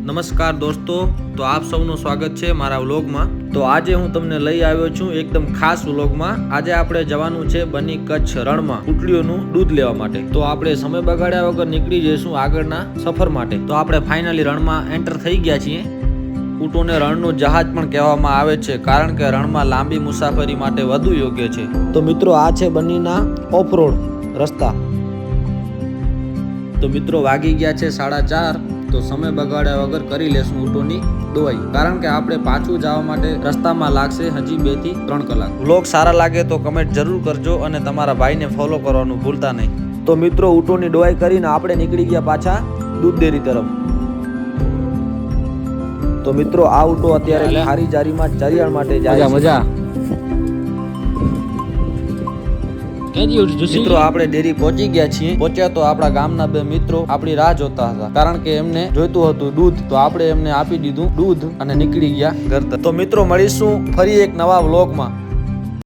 નમસ્કાર દોસ્તો, તો આપ સૌનું સ્વાગત છે મારા વ્લોગમાં. તો આજે હું તમને લઈ આવ્યો છું એકદમ ખાસ વ્લોગમાં. આજે આપણે જવાનું છે બની કચ્છ રણમાં ઉટલીઓનું દૂધ લેવા માટે. તો આપણે સમય બગાડ્યા વગર નીકળી જઈશું આગળના સફર માટે. તો આપણે ફાઇનલી રણમાં એન્ટર થઈ ગયા છીએ. ઊંટોને રણનું જહાજ પણ કહેવામાં આવે છે, કારણ કે રણમાં લાંબી મુસાફરી માટે વધુ યોગ્ય છે. તો મિત્રો, આ છે બનીના ઓફરોડ રસ્તા. તો મિત્રો, વાગી ગયા છે 4:30. તો સમય બગાડ્યા વગર કરી લેશું ઊંટોની દોવાઈ, કારણ કે આપણે પાછું જવા માટે રસ્તામાં લાગશે હજી 2 થી 3 કલાક. વ્લોગ સારા લાગે તો કમેન્ટ જરૂર કરજો અને તમારા ભાઈને ફોલો કરવાનું ભૂલતા નહીં. તો મિત્રો, ઊંટોની દોવાઈ કરીને આપણે નીકળી ગયા પાછા દૂધ ડેરી તરફ. તો મિત્રો, આ ઊંટો અત્યારે ખારી જારીમાં ચરિયાણ માટે જાય છે. મજા. મિત્રો, આપણે ડેરી પહોંચી ગયા છીએ. પહોંચ્યા તો આપણા ગામના 2 મિત્રો આપણી રાહ જોતા હતા, કારણ કે એમને જોઈતું હતું દૂધ. તો આપણે એમને આપી દીધું દૂધ અને નીકળી ગયા ઘર તરફ. તો મિત્રો, મળીશું ફરી એક નવા વ્લોગમાં.